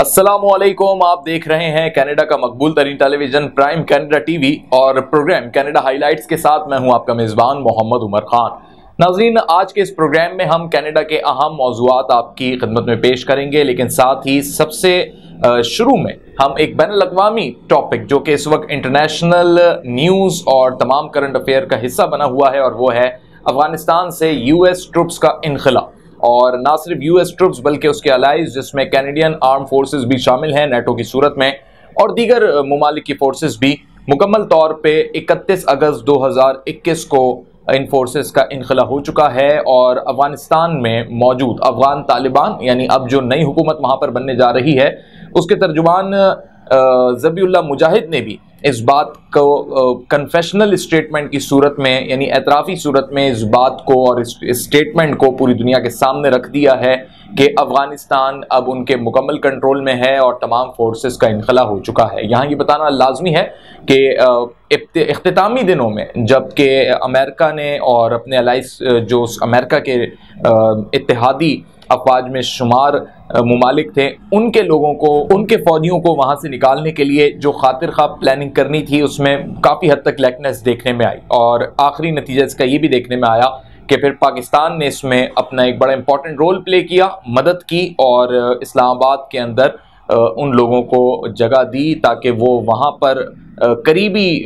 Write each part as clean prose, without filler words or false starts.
अस्सलामुअलैकुम। आप देख रहे हैं कनाडा का मकबूल तरीन टेलीविजन प्राइम कनाडा टीवी और प्रोग्राम कनाडा हाइलाइट्स के साथ मैं हूं आपका मेजबान मोहम्मद उमर खान। नाज़रीन, आज के इस प्रोग्राम में हम कनाडा के अहम मौज़ूआत आपकी खिदमत में पेश करेंगे, लेकिन साथ ही सबसे शुरू में हम एक बैनुल-अक़वामी टॉपिक जो कि इस वक्त इंटरनेशनल न्यूज़ और तमाम करंट अफेयर का हिस्सा बना हुआ है, और वो है अफगानिस्तान से यूएस ट्रुप्स का इनखला। और ना सिर्फ यूएस ट्रुप्स बल्कि उसके अलाइज जिसमें कैनेडियन आर्म फोर्सेस भी शामिल हैं नेटो की सूरत में, और दीगर ममालिक की फोर्सेस भी मुकम्मल तौर पे 31 अगस्त 2021 को इन फोर्सेस का इनखला हो चुका है। और अफगानिस्तान में मौजूद अफगान तालिबान यानी अब जो नई हुकूमत वहाँ पर बनने जा रही है, उसके तर्जुमान ज़बीउल्लाह मुजाहिद ने भी इस बात को कन्फेशनल स्टेटमेंट की सूरत में यानी एतराफ़ी सूरत में इस बात को और इस स्टेटमेंट को पूरी दुनिया के सामने रख दिया है कि अफ़गानिस्तान अब उनके मुकम्मल कंट्रोल में है और तमाम फोर्सेस का इनखला हो चुका है। यहाँ ये बताना लाजमी है कि इख्तितामी दिनों में जबकि अमेरिका ने और अपने अलाइस जो अमेरिका के इत्तेहादी अफवाज में शुमार मुमालिक थे, उनके लोगों को, उनके फौजियों को वहाँ से निकालने के लिए जो खातिर ख्वाह प्लानिंग करनी थी उसमें काफ़ी हद तक लैकनेस देखने में आई। और आखिरी नतीजा इसका ये भी देखने में आया कि फिर पाकिस्तान ने इसमें अपना एक बड़ा इंपॉर्टेंट रोल प्ले किया, मदद की और इस्लामाबाद के अंदर उन लोगों को जगह दी ताकि वो वहाँ पर करीबी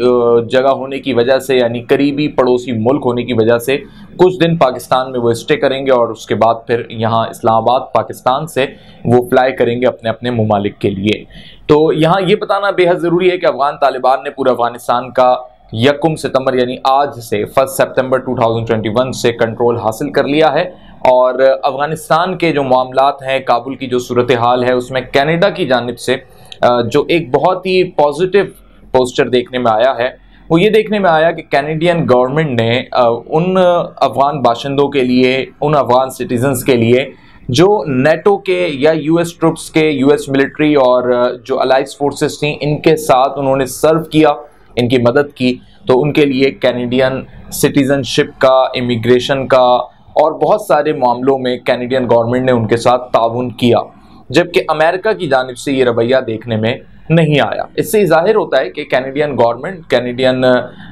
जगह होने की वजह से यानी करीबी पड़ोसी मुल्क होने की वजह से कुछ दिन पाकिस्तान में वो स्टे करेंगे और उसके बाद फिर यहाँ इस्लामाबाद पाकिस्तान से वो फ्लाई करेंगे अपने अपने ममालिक के लिए। तो यहाँ ये बताना बेहद ज़रूरी है कि अफगान तालिबान ने पूरा अफगानिस्तान का 1 सितंबर यानी आज से 1 सितंबर 2021 से कंट्रोल हासिल कर लिया है। और अफगानिस्तान के जो मामलात हैं, काबुल की जो सूरत हाल है, उसमें कनाडा की जानिब से जो एक बहुत ही पॉजिटिव पोस्टर देखने में आया है, वो ये देखने में आया कि कैनेडियन गवर्नमेंट ने उन अफगान बाशिंदों के लिए, उन अफगान सिटीजन्स के लिए जो नेटो के या यूएस ट्रुप्स के, यूएस मिलिट्री और जो अलाइज फोर्सेस थी, इनके साथ उन्होंने सर्व किया, इनकी मदद की। तो उनके लिए कैनेडियन सिटीजनशिप का, इमिग्रेशन का और बहुत सारे मामलों में कैनेडियन गवर्नमेंट ने उनके साथ ताउन किया, जबकि अमेरिका की जानिब से ये रवैया देखने में नहीं आया। इससे जाहिर होता है कि कैनेडियन गवर्नमेंट, कैनेडियन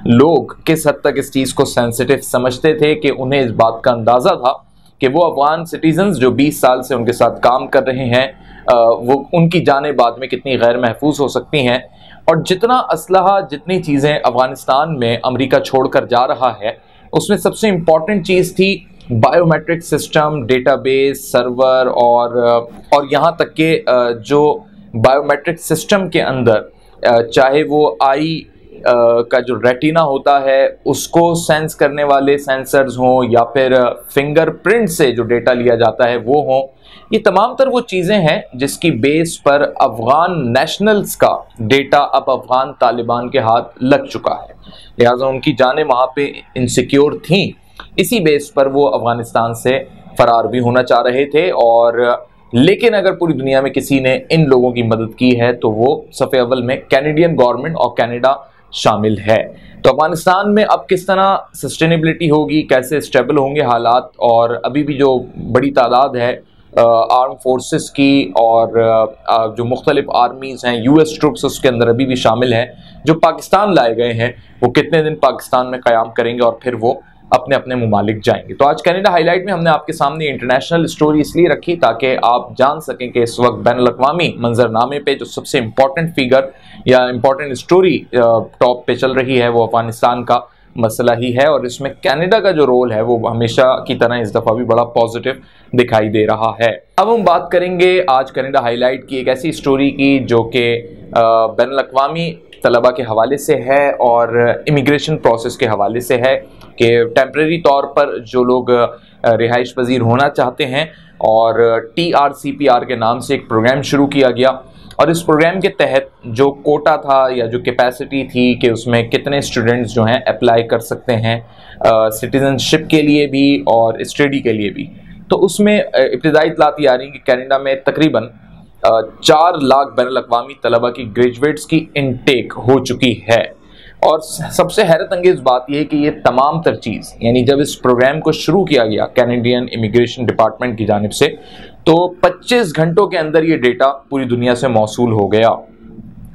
लोग किस हद तक इस चीज़ को सेंसिटिव समझते थे कि उन्हें इस बात का अंदाज़ा था कि वो अफगान सिटीजन्स जो 20 साल से उनके साथ काम कर रहे हैं, वो उनकी जानें बाद में कितनी गैर महफूज हो सकती हैं। और जितना असलहा, जितनी चीज़ें अफगानिस्तान में अमेरिका छोड़कर जा रहा है, उसमें सबसे इम्पॉर्टेंट चीज़ थी बायोमेट्रिक सिस्टम, डेटाबेस, सर्वर और यहाँ तक के जो बायोमेट्रिक सिस्टम के अंदर चाहे वो आई का जो रेटिना होता है उसको सेंस करने वाले सेंसर्स हों या फिर फिंगरप्रिंट से जो डेटा लिया जाता है वो हों, ये तमाम तर वो चीज़ें हैं जिसकी बेस पर अफगान नेशनल्स का डेटा अब अफगान तालिबान के हाथ लग चुका है। लिहाजा उनकी जानें वहाँ पे इनसिक्योर थीं, इसी बेस पर वो अफगानिस्तान से फरार भी होना चाह रहे थे। और लेकिन अगर पूरी दुनिया में किसी ने इन लोगों की मदद की है तो वो सफ़े अव्वल में कैनेडियन गवर्नमेंट और कनाडा शामिल है। तो अफगानिस्तान में अब किस तरह सस्टेनेबिलिटी होगी, कैसे स्टेबल होंगे हालात, और अभी भी जो बड़ी तादाद है आर्म फोर्सेस की और जो मुख्तलिफ आर्मीज़ हैं, यूएस ट्रुप्स उसके अंदर अभी भी शामिल हैं जो पाकिस्तान लाए गए हैं, वो कितने दिन पाकिस्तान में क़याम करेंगे और फिर वो अपने अपने मुमालिक जाएंगे। तो आज कनाडा हाईलाइट में हमने आपके सामने इंटरनेशनल स्टोरी इसलिए रखी ताकि आप जान सकें कि इस वक्त बैनुल-अक़वामी मंजरनामे पे जो सबसे इम्पॉर्टेंट फिगर या इम्पॉर्टेंट स्टोरी टॉप पे चल रही है वो अफगानिस्तान का मसला ही है। और इसमें कनाडा का जो रोल है वो हमेशा की तरह इस दफ़ा भी बड़ा पॉजिटिव दिखाई दे रहा है। अब हम बात करेंगे आज कनाडा हाईलाइट की एक ऐसी स्टोरी की जो कि बैनुल-अक़वामी तलबा के हवाले से है और इमिग्रेशन प्रोसेस के हवाले से है कि टेम्प्रेरी तौर पर जो लोग रिहाइश पजीर होना चाहते हैं, और TRCPR के नाम से एक प्रोग्राम शुरू किया गया। और इस प्रोग्राम के तहत जो कोटा था या जो कैपेसिटी थी कि उसमें कितने स्टूडेंट्स जो हैं अप्लाई कर सकते हैं सिटीजनशिप के लिए भी और स्टडी के लिए भी, तो उसमें इब्तिदाई इत्तलात आ रही कि कनाडा में तकरीबन 4 लाख बैनुल-अक़वामी तलबा की ग्रेजुएट्स की इनटेक हो चुकी है। और सबसे हैरत अंगेज़ बात यह है कि ये तमाम तर चीज़ यानी जब इस प्रोग्राम को शुरू किया गया कैनेडियन इमिग्रेशन डिपार्टमेंट की जानिब से, तो 25 घंटों के अंदर ये डेटा पूरी दुनिया से मौसूल हो गया,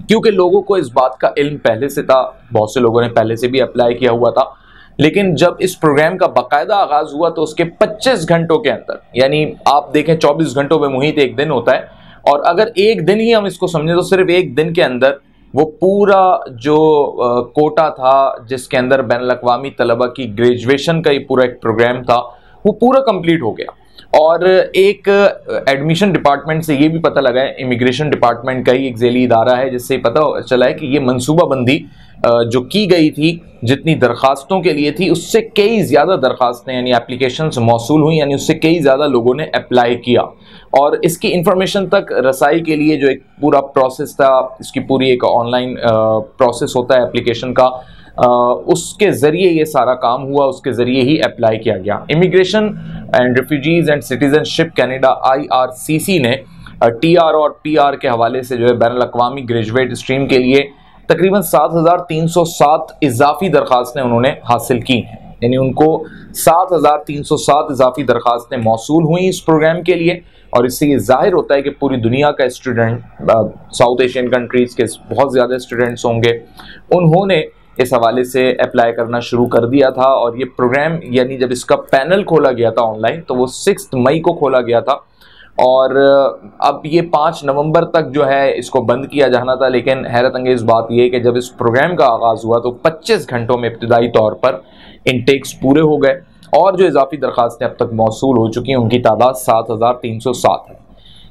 क्योंकि लोगों को इस बात का इल्म पहले से था, बहुत से लोगों ने पहले से भी अप्लाई किया हुआ था। लेकिन जब इस प्रोग्राम का बाकायदा आगाज हुआ तो उसके 25 घंटों के अंदर, यानी आप देखें 24 घंटों में मुहित एक दिन होता है, और अगर एक दिन ही हम इसको समझें तो सिर्फ एक दिन के अंदर वो पूरा जो कोटा था जिसके अंदर बैनुल अक़वामी तलबा की ग्रेजुएशन का ही पूरा एक प्रोग्राम था, वो पूरा कंप्लीट हो गया। और एक एडमिशन डिपार्टमेंट से ये भी पता लगा है, इमिग्रेशन डिपार्टमेंट का ही एक ज़ैली इदारा है, जिससे पता चला है कि ये मनसूबाबंदी जो की गई थी, जितनी दरखास्तों के लिए थी उससे कई ज़्यादा दरखास्तें यानी एप्लीकेशंस मौसूल हुई, यानी उससे कई ज़्यादा लोगों ने अप्लाई किया। और इसकी इंफॉर्मेशन तक रसाई के लिए जो एक पूरा प्रोसेस था, इसकी पूरी एक ऑनलाइन प्रोसेस होता है एप्लीकेशन का, उसके ज़रिए ये सारा काम हुआ, उसके ज़रिए ही अप्लाई किया गया। Immigration and refugees and citizenship Canada IRCC ने TR और PR के हवाले से जो है बैनुल अक़वामी ग्रेजुएट स्ट्रीम के लिए तकरीबन 7,307 इजाफी दरखास्तें उन्होंने हासिल की हैं, यानी उनको 7,307 इजाफी दरखास्तें मौसूल हुई इस प्रोग्राम के लिए। और इससे ये जाहिर होता है कि पूरी दुनिया का स्टूडेंट, साउथ एशियन कंट्रीज़ के बहुत ज़्यादा स्टूडेंट्स होंगे, उन्होंने इस हवाले से अप्लाई करना शुरू कर दिया था। और ये प्रोग्राम, यानी जब इसका पैनल खोला गया था ऑनलाइन, तो वो 6 मई को खोला गया था, और अब ये 5 नवंबर तक जो है इसको बंद किया जाना था। लेकिन हैरत अंगेज़ बात यह है कि जब इस प्रोग्राम का आगाज़ हुआ तो 25 घंटों में इब्तिदाई तौर पर इनटेक्स पूरे हो गए, और जो इजाफी दरखास्तें अब तक मौसूल हो चुकी हैं उनकी तादाद 7,307 है।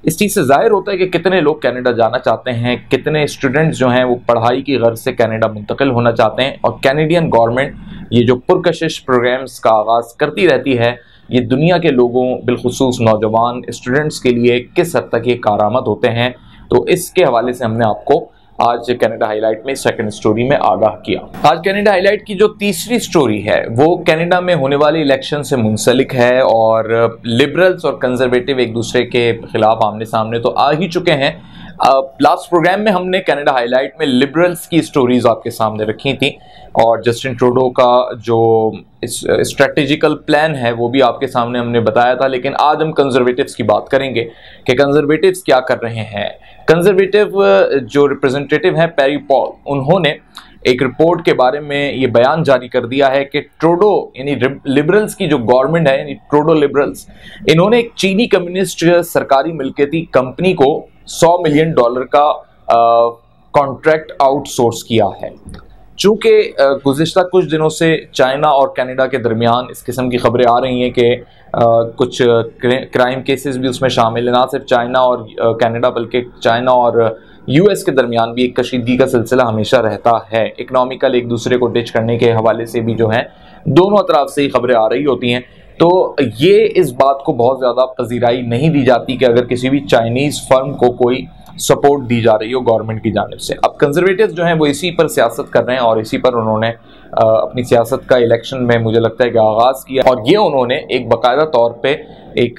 इस चीज़ से जाहिर होता है कि कितने लोग कनाडा जाना चाहते हैं, कितने स्टूडेंट्स जो हैं वो पढ़ाई की गर्ज से कनाडा मुंतकिल होना चाहते हैं। और कैनेडियन गवर्नमेंट ये जो पुरकशिश प्रोग्राम्स का आगाज़ करती रहती है, ये दुनिया के लोगों, बिलखुसूस नौजवान स्टूडेंट्स के लिए किस हद तक ये कारआमद होते हैं। तो इसके हवाले से हमने आपको आज कनाडा हाईलाइट में सेकंड स्टोरी में आगाह किया। आज कनाडा हाईलाइट की जो तीसरी स्टोरी है वो कनाडा में होने वाले इलेक्शन से मुंसलिक है, और लिबरल्स और कंजर्वेटिव एक दूसरे के खिलाफ आमने सामने तो आ ही चुके हैं। लास्ट प्रोग्राम में हमने कनाडा हाईलाइट में लिबरल्स की स्टोरीज आपके सामने रखी थी, और जस्टिन ट्रूडो का जो स्ट्रेटेजिकल प्लान है वो भी आपके सामने हमने बताया था। लेकिन आज हम कंजर्वेटिव्स की बात करेंगे कि कंजर्वेटिव्स क्या कर रहे हैं। कंजर्वेटिव जो रिप्रेजेंटेटिव हैं पेरी पॉल, उन्होंने एक रिपोर्ट के बारे में ये बयान जारी कर दिया है कि ट्रूडो यानी लिबरल्स की जो गवर्नमेंट है, यानी ट्रूडो लिबरल्स, इन्होंने एक चीनी कम्युनिस्ट सरकारी मिल्कियती कंपनी को $100 मिलियन का कॉन्ट्रैक्ट आउटसोर्स किया है। चूँकि गुज़िश्ता कुछ दिनों से चाइना और कनाडा के दरमियान इस किस्म की खबरें आ रही हैं कि कुछ क्राइम केसेस भी उसमें शामिल है, ना सिर्फ चाइना और कनाडा बल्कि चाइना और US के दरमियान भी एक कशीदगी का सिलसिला हमेशा रहता है। इकनॉमिकल एक दूसरे को डिच करने के हवाले से भी जो है दोनों तरफ से ही खबरें आ रही होती हैं। तो ये इस बात को बहुत ज़्यादा पजीराई नहीं दी जाती कि अगर किसी भी चाइनीज़ फर्म को कोई सपोर्ट दी जा रही हो गवर्नमेंट की जानिब से। अब कंजर्वेटिव्स जो हैं वो इसी पर सियासत कर रहे हैं, और इसी पर उन्होंने अपनी सियासत का इलेक्शन में मुझे लगता है कि आगाज़ किया, और ये उन्होंने एक बाकायदा तौर पे एक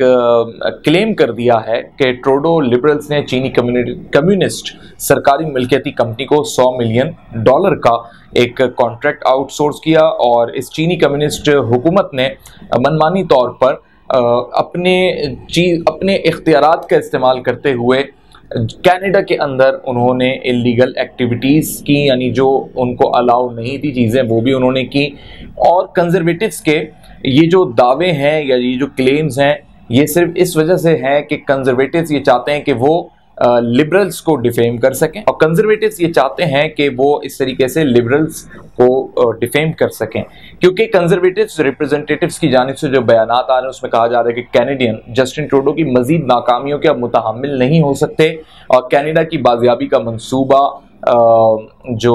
क्लेम कर दिया है कि ट्रूडो लिबरल्स ने चीनी कम्युनिस्ट सरकारी मिल्कियती कंपनी को $100 मिलियन का एक कॉन्ट्रैक्ट आउटसोर्स किया, और इस चीनी कम्युनिस्ट हुकूमत ने मनमानी तौर पर अपने इख्तियारात का इस्तेमाल करते हुए कनाडा के अंदर उन्होंने इलीगल एक्टिविटीज़ की, यानी जो उनको अलाउ नहीं थी चीज़ें वो भी उन्होंने की। और कंजर्वेटिव्स के ये जो दावे हैं या ये जो क्लेम्स हैं ये सिर्फ इस वजह से है कि कंजर्वेटिव्स ये चाहते हैं कि वो लिबरल्स को डिफेम कर सकें, और कंजर्वेटिव्स ये चाहते हैं कि वो इस तरीके से लिबरल्स को डिफेम कर सकें, क्योंकि कंजर्वेटिव्स रिप्रेजेंटेटिव्स की जानिब से जो बयानात आ रहे हैं उसमें कहा जा रहा है कि कैनेडियन जस्टिन ट्रूडो की मजीद नाकामियों के अब मुतहम्मिल नहीं हो सकते, और कनाडा की बाजियाबी का मंसूबा जो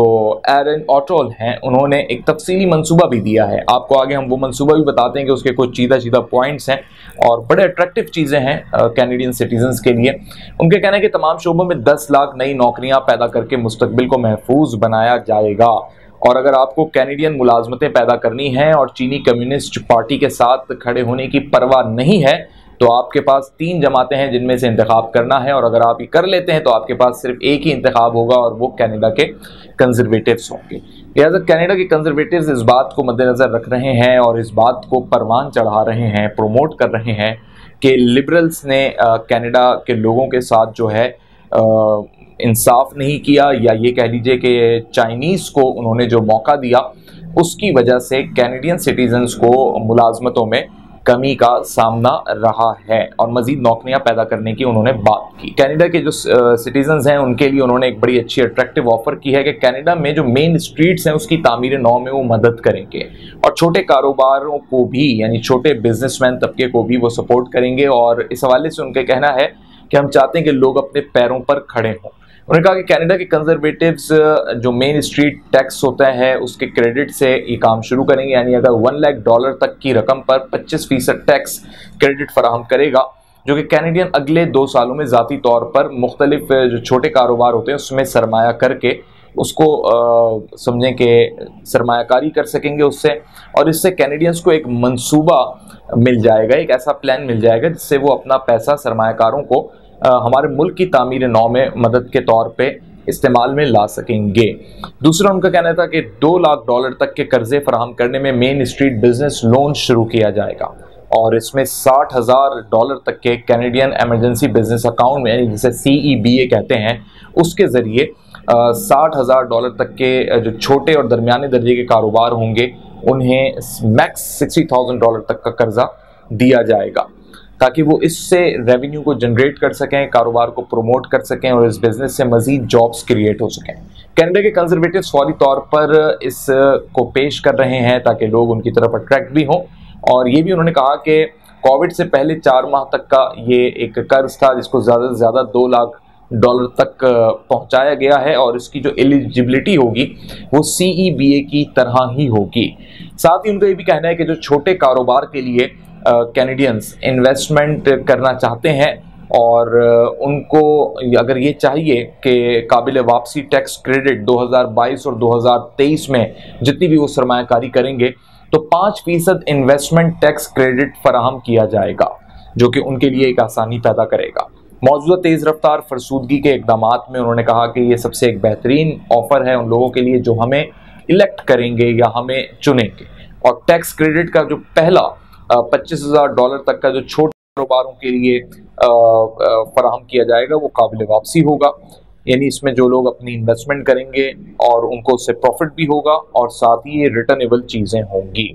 एरन ऑटोल हैं उन्होंने एक तफसीली मंसूबा भी दिया है। आपको आगे हम वो मंसूबा भी बताते हैं कि उसके कुछ सीधा पॉइंट्स हैं और बड़े अट्रैक्टिव चीज़ें हैं कैनेडियन सिटीजन्स के लिए। उनके कहना है कि तमाम शोबों में 10 लाख नई नौकरियां पैदा करके मुस्तकबिल को महफूज बनाया जाएगा, और अगर आपको कैनेडियन मुलाजमतें पैदा करनी हैं और चीनी कम्युनिस्ट पार्टी के साथ खड़े होने की परवाह नहीं है तो आपके पास 3 जमातें हैं जिनमें से इंतखाब करना है, और अगर आप ये कर लेते हैं तो आपके पास सिर्फ एक ही इंतखाब होगा और वो कनाडा के कंजर्वेटिव्स होंगे। लिहाजा कनाडा के कंजर्वेटिव्स इस बात को मद्देनज़र रख रहे हैं और इस बात को परवान चढ़ा रहे हैं, प्रमोट कर रहे हैं कि लिबरल्स ने कनाडा के लोगों के साथ जो है इंसाफ नहीं किया, या ये कह लीजिए कि चाइनीज़ को उन्होंने जो मौका दिया उसकी वजह से कैनेडियन सिटीजन्स को मुलाजमतों में कमी का सामना रहा है और मजीद नौकरियां पैदा करने की उन्होंने बात की। कनाडा के जो सिटीजन्स हैं उनके लिए उन्होंने एक बड़ी अच्छी अट्रैक्टिव ऑफर की है कि कनाडा में जो मेन स्ट्रीट्स हैं उसकी तामीर नौ में वो मदद करेंगे और छोटे कारोबारों को भी, यानी छोटे बिजनेसमैन तबके को भी वो सपोर्ट करेंगे। और इस हवाले से उनका कहना है कि हम चाहते हैं कि लोग अपने पैरों पर खड़े हों। उन्होंने कहा कि कनाडा के कंजर्वेटिव्स जो मेन स्ट्रीट टैक्स होता है उसके क्रेडिट से ये काम शुरू करेंगे, यानी अगर $1 लाख तक की रकम पर 25% टैक्स क्रेडिट फराहम करेगा, जो कि कैनेडियन अगले 2 सालों में ज़ाती तौर पर मुख्तलिफ जो छोटे कारोबार होते हैं उसमें सरमाया करके उसको समझें कि सरमायाकारी कर सकेंगे उससे, और इससे कैनेडियंस को एक मंसूबा मिल जाएगा, एक ऐसा प्लान मिल जाएगा जिससे वो अपना पैसा सरमायाकारों को हमारे मुल्क की तामीर नौ में मदद के तौर पे इस्तेमाल में ला सकेंगे। दूसरा उनका कहना था कि $2 लाख तक के कर्जे फराहम करने में मेन स्ट्रीट बिजनेस लोन शुरू किया जाएगा और इसमें $60,000 तक के कैनेडियन एमरजेंसी बिजनेस अकाउंट में, यानी जिसे CEBA कहते हैं, उसके ज़रिए $60,000 तक के जो छोटे और दरमियाने दर्जे के कारोबार होंगे उन्हें मैक्स $60,000 तक का कर्जा दिया जाएगा ताकि वो इससे रेवेन्यू को जनरेट कर सकें, कारोबार को प्रमोट कर सकें और इस बिजनेस से मजीद जॉब्स क्रिएट हो सकें। कनाडा के कंजर्वेटिव्स फौरी तौर पर इसको पेश कर रहे हैं ताकि लोग उनकी तरफ अट्रैक्ट भी हों, और ये भी उन्होंने कहा कि कोविड से पहले 4 माह तक का ये एक कर्ज था जिसको ज़्यादा से ज़्यादा $2 लाख तक पहुंचाया गया है और इसकी जो एलिजिबिलिटी होगी वो CEBA की तरह ही होगी। साथ ही उनका ये भी कहना है कि जो छोटे कारोबार के लिए कैनेडियंस इन्वेस्टमेंट करना चाहते हैं और उनको अगर ये चाहिए कि काबिल वापसी टैक्स क्रेडिट 2022 और 2023 में जितनी भी वो सरमायाकारी करेंगे तो 5% इन्वेस्टमेंट टैक्स क्रेडिट फराहम किया जाएगा, जो कि उनके लिए एक आसानी पैदा करेगा। मौजूदा तेज़ रफ्तार फरसूदगी के इक़दामात में उन्होंने कहा कि ये सबसे एक बेहतरीन ऑफ़र है उन लोगों के लिए जो हमें इलेक्ट करेंगे या हमें चुनेंगे, और टैक्स क्रेडिट का जो पहला $25,000 तक का जो छोटे कारोबारों के लिए फराहम किया जाएगा वो काबिल वापसी होगा, यानी इसमें जो लोग अपनी इन्वेस्टमेंट करेंगे और उनको उससे प्रॉफिट भी होगा और साथ ही ये रिटर्नेबल चीज़ें होंगी।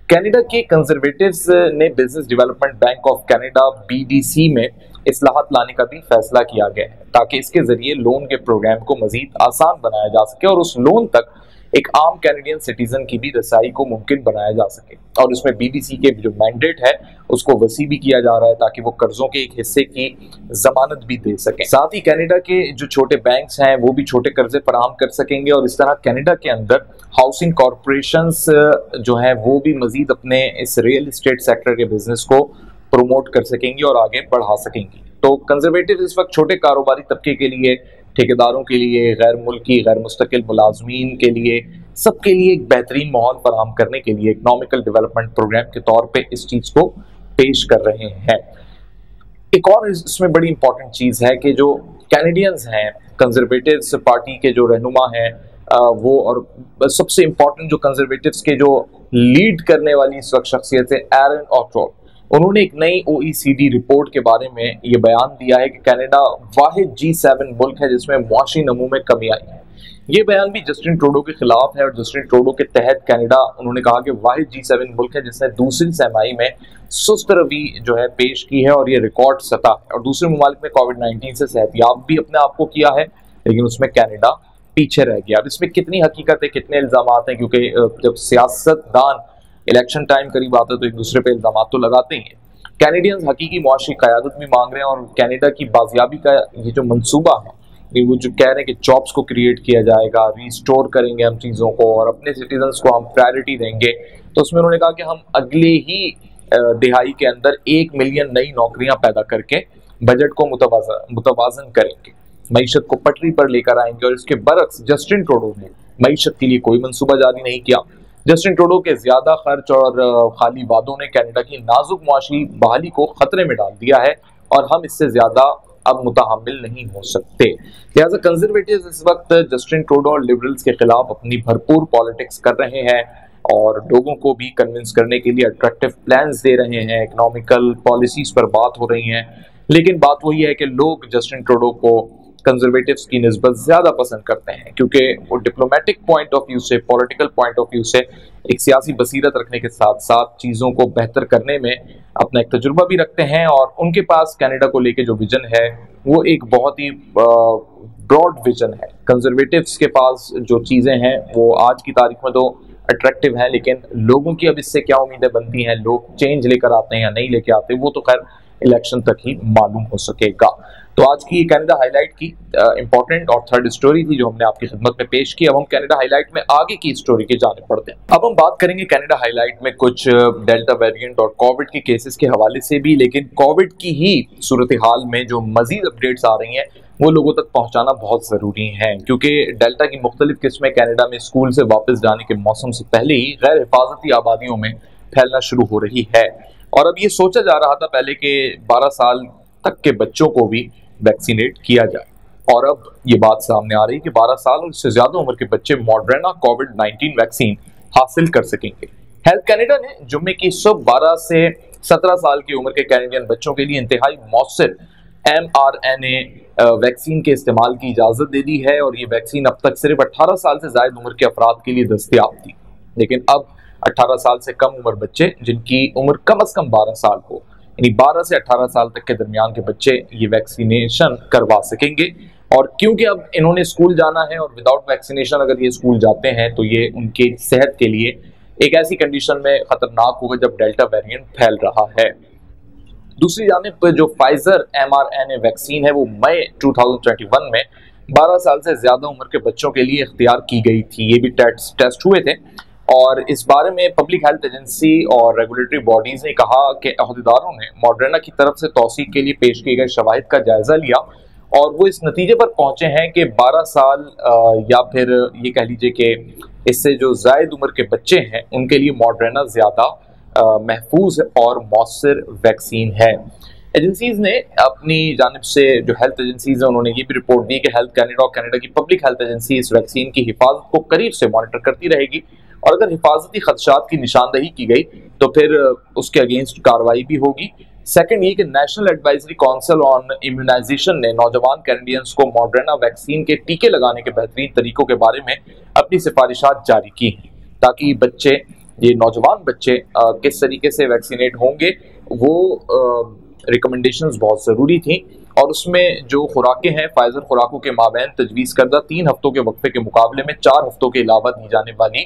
कनाडा के कंजर्वेटिव्स ने business development bank of Canada BDC में इस्लाहत लाने का भी फैसला किया गया है ताकि इसके जरिए लोन के प्रोग्राम को मजीद आसान बनाया जा सके और उस लोन तक एक आम कैनेडियन सिटीजन की भी रसाई को मुमकिन बनाया जा सके, और इसमें BDC के जो मैंडेट है उसको वसी भी किया जा रहा है ताकि वो कर्जों के एक हिस्से की जमानत भी दे सकें। साथ ही कनाडा के जो छोटे बैंक्स हैं वो भी छोटे कर्जे फराहम कर सकेंगे और इस तरह कनाडा के अंदर हाउसिंग कॉरपोरेशंस जो हैं वो भी मजीद अपने इस रियल एस्टेट सेक्टर के बिजनेस को प्रमोट कर सकेंगी और आगे बढ़ा सकेंगी। तो कंजर्वेटिव इस वक्त छोटे कारोबारी तबके के लिए, ठेकेदारों के लिए, गैर मुल्की गैर मुस्तकिल मुलाजमीन के लिए, सबके लिए एक बेहतरीन माहौल फराहम करने के लिए इकोनॉमिकल डेवलपमेंट प्रोग्राम के तौर पे इस चीज़ को पेश कर रहे हैं। एक और इसमें बड़ी इंपॉर्टेंट चीज़ है कि जो कैनेडियंस हैं, कंजर्वेटिव्स पार्टी के जो रहनुमा हैं वो, और सबसे इंपॉर्टेंट जो कंजर्वेटिव्स के जो लीड करने वाली इस वक्त शख्सियत है एरन ऑट्रोल, उन्होंने एक नई OECD रिपोर्ट के बारे में ये बयान दिया है कि कनाडा वाहिद G7 मुल्क है जिसमें मुआशी नमू में कमी आई है। ये बयान भी जस्टिन ट्रूडो के खिलाफ है और जस्टिन ट्रूडो के तहत कनाडा, उन्होंने कहा कि वाहिद G7 मुल्क है जिसने दूसरी सहमाही में सुस्त रवि जो है पेश की है और ये रिकॉर्ड सतह है, और दूसरे ममालिक में कोविड-19 से सेहतियाब भी अपने आप को किया है लेकिन उसमें कनाडा पीछे रह गया। अब इसमें कितनी हकीकत है, कितने इल्जामात हैं, क्योंकि जब सियासतदान इलेक्शन टाइम करीब आता है तो एक दूसरे पे इल्जाम तो लगाते ही हैं। कैनेडियंस हकीकी मुआशी क़यादत भी मांग रहे हैं और कनाडा की बाजियाबी का ये जो मंसूबा है, वो जो कह रहे हैं कि जॉब्स को क्रिएट किया जाएगा, रिस्टोर करेंगे हम चीज़ों को और अपने सिटीजन्स को हम प्रायोरिटी देंगे, तो उसमें उन्होंने कहा कि हम अगले ही दिहाई के अंदर 1 मिलियन नई नौकरियां पैदा करके बजट को मुतवाजन करेंगे, मईशत को पटरी पर लेकर आएंगे। और इसके बरक्स जस्टिन ट्रूडो ने मईशत के लिए कोई मंसूबा जारी नहीं किया। जस्टिन ट्रूडो के ज्यादा खर्च और खाली वादों ने कनाडा की नाजुक मुआशी बहाली को खतरे में डाल दिया है और हम इससे ज्यादा अब मुतहम्मिल नहीं हो सकते। लिहाजा कंजर्वेटिव्स इस वक्त जस्टिन ट्रूडो और लिबरल्स के खिलाफ अपनी भरपूर पॉलिटिक्स कर रहे हैं और लोगों को भी कन्विंस करने के लिए अट्रैक्टिव प्लान्स दे रहे हैं, इकोनॉमिकल पॉलिसीज पर बात हो रही है। लेकिन बात वही है कि लोग जस्टिन ट्रूडो को कंजर्वेटिव्स की निस्बत ज्यादा पसंद करते हैं, क्योंकि वो डिप्लोमेटिक पॉइंट ऑफ व्यू से, पॉलिटिकल पॉइंट ऑफ व्यू से एक सियासी बसीरत रखने के साथ साथ चीजों को बेहतर करने में अपना एक तजुर्बा भी रखते हैं। और उनके पास कनाडा को लेके जो विजन है वो एक बहुत ही ब्रॉड विजन है। कंजर्वेटिव्स के पास जो चीजें हैं वो आज की तारीख में तो अट्रैक्टिव है, लेकिन लोगों की अब इससे क्या उम्मीदें बनती हैं, लोग चेंज लेकर आते हैं या नहीं लेके आते, वो तो खैर इलेक्शन तक ही मालूम हो सकेगा। तो आज की कनाडा हाईलाइट की इंपॉर्टेंट और थर्ड स्टोरी थी जो हमने आपकी खिदमत में पेश की। अब हम कनाडा हाईलाइट में आगे की स्टोरी के जाने पड़ते हैं। अब हम बात करेंगे कनाडा हाईलाइट में कुछ डेल्टा वेरिएंट और कोविड के केसेस के हवाले से भी, लेकिन कोविड की ही सूरत हाल में जो मजीद अपडेट्स आ रही हैं वो लोगों तक पहुंचाना बहुत जरूरी है, क्योंकि डेल्टा की मुख्तलिफ किस्में कनाडा में स्कूल से वापस जाने के मौसम से पहले ही गैर हिफाजती आबादियों में फैलना शुरू हो रही है। और अब ये सोचा जा रहा था पहले कि 12 साल तक के बच्चों को भी वैक्सीनेट किया जाए, और अब ये बात सामने आ रही है कि 12 साल और इससे ज्यादा उम्र के बच्चे मॉडर्ना कोविड-19 वैक्सीन हासिल कर सकेंगे। हेल्थ कनाडा ने जुम्मे की सुबह 12 से 17 साल की उम्र के कैनेडियन बच्चों के लिए इंतहाई मौसर mRNA वैक्सीन के इस्तेमाल की इजाजत दे दी है, और ये वैक्सीन अब तक सिर्फ 18 साल से ज्यादा उम्र के अफराद के लिए दस्तयाब थी। लेकिन अब 18 साल से कम उम्र बच्चे जिनकी उम्र कम से कम 12 साल हो, यानी 12 से 18 साल तक के दरमियान के बच्चे ये वैक्सीनेशन करवा सकेंगे। और क्योंकि अब इन्होंने स्कूल जाना है और विदाउट वैक्सीनेशन अगर ये स्कूल जाते हैं तो ये उनके सेहत के लिए एक ऐसी कंडीशन में खतरनाक होगा जब डेल्टा वेरिएंट फैल रहा है। दूसरी जानिब पर जो फाइजर mRNA वैक्सीन है वो मई 2021 में 12 साल से ज्यादा उम्र के बच्चों के लिए इख्तियार की गई थी। ये भी टेस्ट हुए थे, और इस बारे में पब्लिक हेल्थ एजेंसी और रेगुलेटरी बॉडीज ने कहा कि अहदेदारों ने मॉडर्ना की तरफ से तौसीक के लिए पेश किए गए शवाहिद का जायजा लिया, और वो इस नतीजे पर पहुंचे हैं कि 12 साल या फिर ये कह लीजिए कि इससे जो जायद उम्र के बच्चे हैं उनके लिए मॉडर्ना ज्यादा महफूज और मौसर वैक्सीन है। एजेंसीज ने अपनी जानिब से, जो हेल्थ एजेंसीज है, उन्होंने ये भी रिपोर्ट दी कि हेल्थ कनाडा और कनाडा की पब्लिक हेल्थ एजेंसी इस वैक्सीन की हिफाजत को करीब से मॉनिटर करती रहेगी, और अगर हिफाजती खदशात की निशानदही की गई तो फिर उसके अगेंस्ट कार्रवाई भी होगी। सेकंड ये कि National Advisory Council on Immunization ने नौजवान कैनेडियंस को मॉडर्ना वैक्सीन के टीके लगाने के बेहतरीन तरीकों के बारे में अपनी सिफारिशात जारी की हैं, ताकि बच्चे, ये नौजवान बच्चे किस तरीके से वैक्सीनेट होंगे वो रिकमेंडेशंस बहुत ज़रूरी थी। और उसमें जो खुराकें हैं, फाइजर खुराकों के माबैन तजवीज़ करदा 3 हफ्तों के वक्फे के मुकाबले में 4 हफ्तों के अलावा दी जाने वाली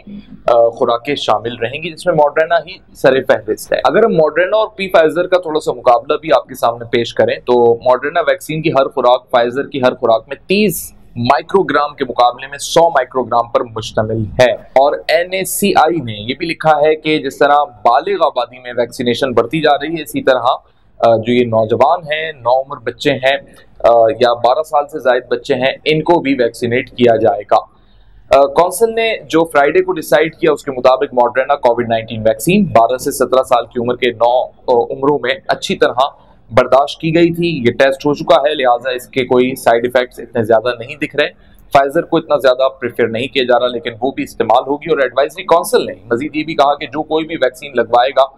खुराकें शामिल रहेंगी, जिसमें मॉडर्ना ही सर फहरिस्त है। अगर हम मॉडर्ना और पी फाइजर का थोड़ा सा मुकाबला भी आपके सामने पेश करें तो मॉडर्ना वैक्सीन की हर खुराक फाइजर की हर खुराक में 30 माइक्रोग्राम के मुकाबले में 100 माइक्रोग्राम पर मुश्तमिल है। और NACI ने यह भी लिखा है कि जिस तरह बालिग आबादी में वैक्सीनेशन बढ़ती जा रही है, इसी तरह जो ये नौजवान हैं, नौ उम्र बच्चे हैं या 12 साल से ज़ायद बच्चे हैं, इनको भी वैक्सीनेट किया जाएगा। काउंसिल ने जो फ्राइडे को डिसाइड किया उसके मुताबिक मॉडर्ना कोविड-19 वैक्सीन 12 से 17 साल की उम्र के 9 उम्रों में अच्छी तरह बर्दाश्त की गई थी। ये टेस्ट हो चुका है, लिहाजा इसके कोई साइड इफेक्ट्स इतने ज़्यादा नहीं दिख रहे। फाइजर को इतना ज़्यादा प्रेफर नहीं किया जा रहा, लेकिन वो भी इस्तेमाल होगी। और एडवाइजरी काउंसिल ने मजीद ये भी कहा कि जो कोई भी वैक्सीन लगवाएगा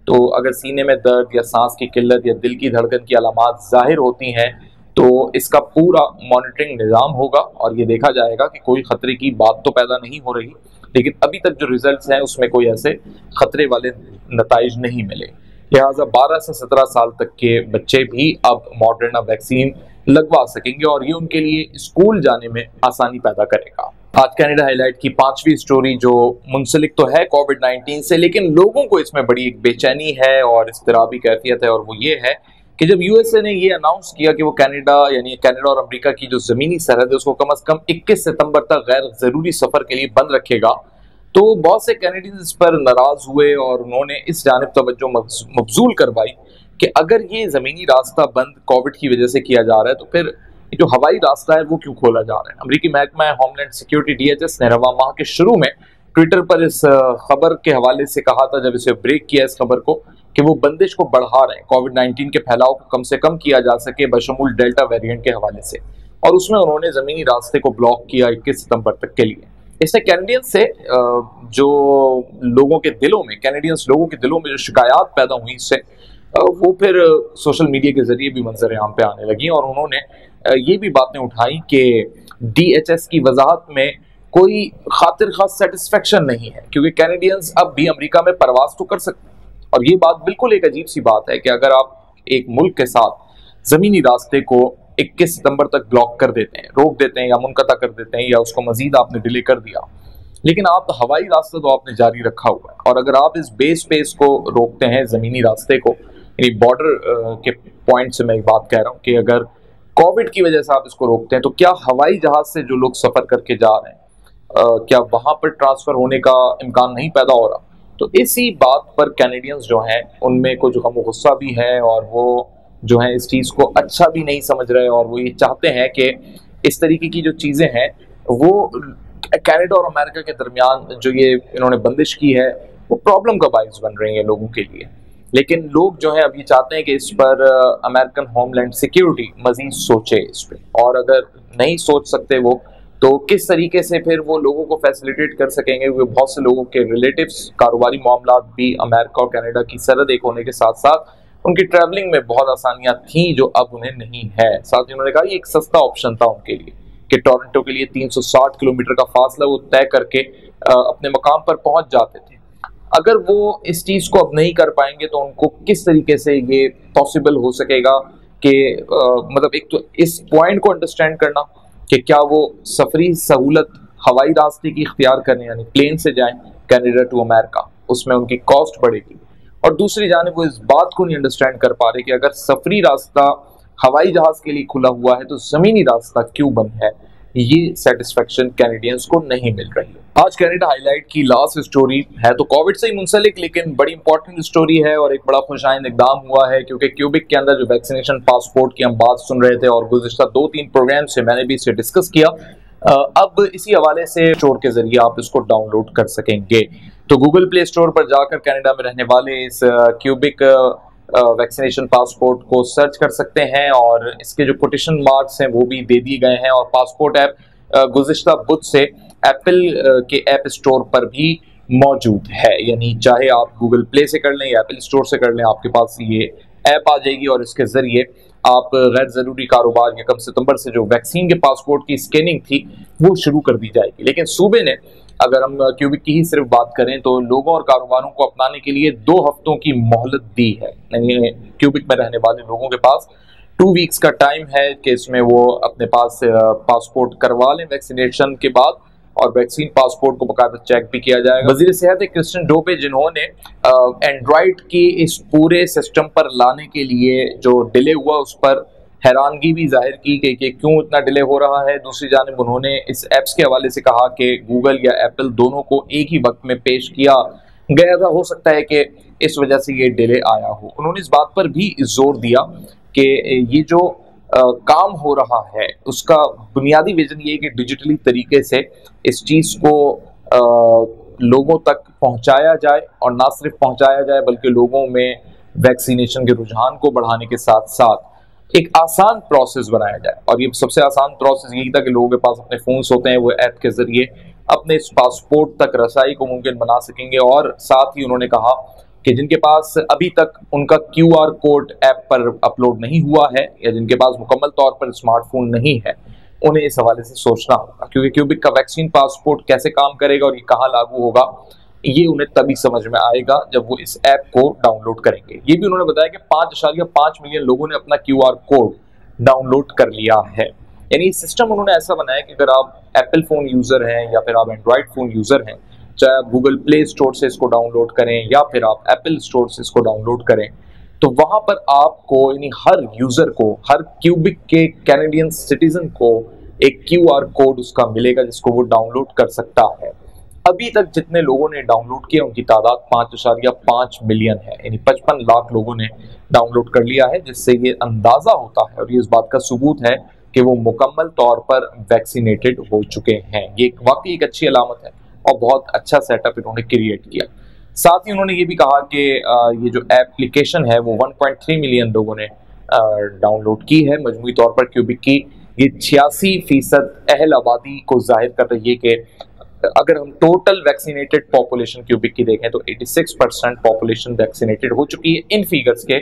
तो अगर सीने में दर्द या सांस की किल्लत या दिल की धड़कन की अलामात जाहिर होती हैं तो इसका पूरा मॉनिटरिंग निज़ाम होगा और ये देखा जाएगा कि कोई खतरे की बात तो पैदा नहीं हो रही। लेकिन अभी तक जो रिजल्ट्स हैं उसमें कोई ऐसे खतरे वाले नताइज नहीं मिले। लिहाजा 12 से 17 साल तक के बच्चे भी अब मॉडर्ना वैक्सीन लगवा सकेंगे और ये उनके लिए स्कूल जाने में आसानी पैदा करेगा। आज कनाडा हाईलाइट की 5वीं स्टोरी जो मुंसलिक तो है कोविड-19 से, लेकिन लोगों को इसमें बड़ी एक बेचैनी है और इज़्तिराबी कैफियत है, और वो ये है कि जब यूएसए ने ये अनाउंस किया कि वो कनाडा यानी कनाडा और अमेरिका की जो ज़मीनी सरहद है उसको कम से कम 21 सितंबर तक गैर ज़रूरी सफ़र के लिए बंद रखेगा, तो बहुत से कैनेडियंस इस पर नाराज़ हुए और उन्होंने इस जानिब तवज्जो मबजूल करवाई कि अगर ये ज़मीनी रास्ता बंद कोविड की वजह से किया जा रहा है तो फिर जो हवाई रास्ता है वो क्यों खोला जा रहा है। अमेरिकी महकमा होमलैंड सिक्योरिटी DHS ने रवा माह के शुरू में ट्विटर पर इस खबर के हवाले से कहा था, जब इसे ब्रेक किया इस खबर को, कि वो बंदिश को बढ़ा रहे हैं कोविड-19 के फैलाव को कम से कम किया जा सके बशमूल डेल्टा वेरिएंट के हवाले से, और उसमें उन्होंने ज़मीनी रास्ते को ब्लॉक किया 21 सितंबर तक के लिए। इससे कैनेडियंस से जो लोगों के दिलों में कैनेडियंस लोगों के दिलों में जो शिकायत पैदा हुई इससे वो फिर सोशल मीडिया के जरिए भी मंजर आम पे आने लगी और उन्होंने ये भी बातें उठाई कि DHS की वजाहत में कोई खातिर खास सेटिस्फेक्शन नहीं है, क्योंकि कैनेडियंस अब भी अमेरिका में परवास तो कर सकते हैं। और ये बात बिल्कुल एक अजीब सी बात है कि अगर आप एक मुल्क के साथ जमीनी रास्ते को 21 सितंबर तक ब्लॉक कर देते हैं, रोक देते हैं या मुनक़ता कर देते हैं, या उसको मजीद आपने डिले कर दिया, लेकिन आप हवाई रास्ता तो आपने जारी रखा हुआ है, और अगर आप इस बेस पे इसको रोकते हैं जमीनी रास्ते को, यानी बॉर्डर के पॉइंट से मैं एक बात कह रहा हूँ कि अगर कोविड की वजह से आप इसको रोकते हैं, तो क्या हवाई जहाज से जो लोग सफर करके जा रहे हैं क्या वहां पर ट्रांसफर होने का इम्कान नहीं पैदा हो रहा? तो इसी बात पर कैनेडियंस जो हैं उनमें कुछ गम गुस्सा भी है, और वो जो है इस चीज को अच्छा भी नहीं समझ रहे, और वो ये चाहते हैं कि इस तरीके की जो चीजें हैं वो कनाडा और अमेरिका के दरमियान जो ये इन्होंने बंदिश की है वो प्रॉब्लम का बायस बन रही है लोगों के लिए। लेकिन लोग जो है अभी चाहते हैं कि इस पर अमेरिकन होमलैंड सिक्योरिटी मजीद सोचे इस पर, और अगर नहीं सोच सकते वो, तो किस तरीके से फिर वो लोगों को फैसिलिटेट कर सकेंगे? वो बहुत से लोगों के रिलेटिव्स कारोबारी मामला भी अमेरिका और कनाडा की सरहद एक होने के साथ साथ उनकी ट्रैवलिंग में बहुत आसानियां थी जो अब उन्हें नहीं है। साथ ही उन्होंने कहा ये एक सस्ता ऑप्शन था उनके लिए कि टोरंटो के लिए 360 किलोमीटर का फासला वो तय करके अपने मकाम पर पहुंच जाते थे। अगर वो इस चीज को अब नहीं कर पाएंगे तो उनको किस तरीके से ये पॉसिबल हो सकेगा कि मतलब एक तो इस पॉइंट को अंडरस्टैंड करना कि क्या वो सफरी सहूलत हवाई रास्ते की इख्तियार करें, यानी प्लेन से जाएं कनाडा टू अमेरिका, उसमें उनकी कॉस्ट बढ़ेगी, और दूसरी जानिब वो इस बात को नहीं अंडरस्टैंड कर पा रहे कि अगर सफरी रास्ता हवाई जहाज के लिए खुला हुआ है तो जमीनी रास्ता क्यों बंद है। ये सेटिस्फेक्शन कैनेडियंस को नहीं मिल रही है। आज कनाडा हाईलाइट की लास्ट स्टोरी है तो कोविड से ही मुंसलिक, लेकिन बड़ी इंपॉर्टेंट स्टोरी है और एक बड़ा खुशाइंद इकदाम हुआ है, क्योंकि क्यूबिक के अंदर जो वैक्सीनेशन पासपोर्ट की हम बात सुन रहे थे और गुज़िश्ता 2-3 प्रोग्राम से मैंने भी इसे डिस्कस किया, अब इसी हवाले से स्टोर के जरिए आप इसको डाउनलोड कर सकेंगे। तो गूगल प्ले स्टोर पर जाकर कनाडा में रहने वाले इस क्यूबिक वैक्सीनेशन पासपोर्ट को सर्च कर सकते हैं, और इसके जो कोटेशन मार्क्स हैं वो भी दे दिए गए हैं। और पासपोर्ट ऐप गुज़िश्ता बुध से एप्पल के ऐप स्टोर पर भी मौजूद है, यानी चाहे आप गूगल प्ले से कर लें या एप्पल स्टोर से कर लें, आपके पास ये ऐप आ जाएगी और इसके जरिए आप गैर जरूरी कारोबार या 1 सितंबर से जो वैक्सीन के पासपोर्ट की स्कैनिंग थी वो शुरू कर दी जाएगी। लेकिन सूबे ने, अगर हम क्यूबिक की ही सिर्फ बात करें, तो लोगों और कारोबारों को अपनाने के लिए 2 हफ्तों की मोहलत दी है, यानी क्यूबिक में रहने वाले लोगों के पास 2 वीक्स का टाइम है कि इसमें वो अपने पास पासपोर्ट करवा लें वैक्सीनेशन के बाद, और वैक्सीन पासपोर्ट को बकायदा चेक भी किया जाएगा। वजीर सेहत क्रिस्टियन डोपे, जिन्होंने एंड्रॉइड की इस पूरे सिस्टम पर लाने के लिए जो डिले हुआ उस पर हैरानगी भी जाहिर की कि क्यों इतना डिले हो रहा है। दूसरी जानिब उन्होंने इस ऐप्स के हवाले से कहा कि गूगल या एप्पल दोनों को एक ही वक्त में पेश किया गया था, हो सकता है कि इस वजह से ये डिले आया हो। उन्होंने इस बात पर भी जोर दिया कि ये जो काम हो रहा है उसका बुनियादी विजन ये है कि डिजिटली तरीके से इस चीज़ को लोगों तक पहुंचाया जाए, और ना सिर्फ पहुंचाया जाए बल्कि लोगों में वैक्सीनेशन के रुझान को बढ़ाने के साथ साथ एक आसान प्रोसेस बनाया जाए। और ये सबसे आसान प्रोसेस यही था कि लोगों के पास अपने फ़ोन्स होते हैं, वो ऐप के ज़रिए अपने इस पासपोर्ट तक रसाई को मुमकिन बना सकेंगे। और साथ ही उन्होंने कहा कि जिनके पास अभी तक उनका QR कोड ऐप पर अपलोड नहीं हुआ है, या जिनके पास मुकम्मल तौर पर स्मार्टफोन नहीं है, उन्हें इस हवाले से सोचना होगा, क्योंकि क्यूबिक का वैक्सीन पासपोर्ट कैसे काम करेगा और ये कहाँ लागू होगा ये उन्हें तभी समझ में आएगा जब वो इस ऐप को डाउनलोड करेंगे। ये भी उन्होंने बताया कि 5.5 मिलियन लोगों ने अपना QR कोड डाउनलोड कर लिया है। यानी सिस्टम उन्होंने ऐसा बनाया कि अगर आप एप्पल फ़ोन यूज़र हैं या फिर आप एंड्रॉयड फ़ोन यूज़र हैं, चाहे आप गूगल प्ले स्टोर से इसको डाउनलोड करें या फिर आप एप्पल स्टोर से इसको डाउनलोड करें, तो वहाँ पर आपको, यानी हर यूज़र को, हर क्यूबिक के कैनेडियन सिटीजन को एक QR कोड उसका मिलेगा जिसको वो डाउनलोड कर सकता है। अभी तक जितने लोगों ने डाउनलोड किया उनकी तादाद 5.5 मिलियन है, यानी 55 लाख लोगों ने डाउनलोड कर लिया है, जिससे ये अंदाज़ा होता है और ये इस बात का सबूत है कि वो मुकम्मल तौर पर वैक्सीनेटेड हो चुके हैं। ये वाकई एक अच्छी अलामत है और बहुत अच्छा सेटअप इन्होंने क्रिएट किया। साथ ही उन्होंने ये भी कहा कि ये जो एप्लीकेशन है वो 1.3 मिलियन लोगों ने डाउनलोड की है मजमूई तौर पर क्यूबिक की। ये 86% अहल आबादी को जाहिर कर रही है कि अगर हम टोटल वैक्सीनेटेड पॉपुलेशन क्यूबिक की देखें तो 86% पॉपुलेशन वैक्सीनेटेड हो चुकी है इन फिगर्स के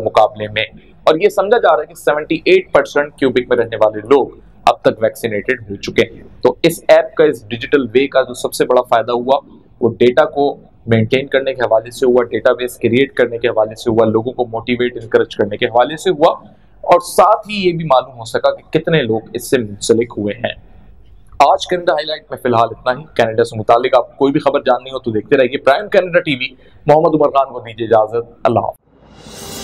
मुकाबले में, और ये समझा जा रहा है कि 78% क्यूबिक में रहने वाले लोग अब तक वैक्सीनेटेड हो चुके हैं। तो इस ऐप का, इस डिजिटल वे का जो सबसे बड़ा फायदा हुआ वो डेटा को मेंटेन करने के हवाले से हुआ, डेटाबेस क्रिएट करने के हवाले से हुआ, लोगों को मोटिवेट इनकरेज करने के हवाले से हुआ, और साथ ही ये भी मालूम हो सका कि कितने लोग इससे मुंसलिक हुए हैं। आज कनाडा हाईलाइट में फिलहाल इतना ही। कनाडा से मुतालिक आपको कोई भी खबर जाननी हो तो देखते रहिए Prime Canada TV. Mohammad Umar Khan को दीजिए इजाजत। अल्लाह।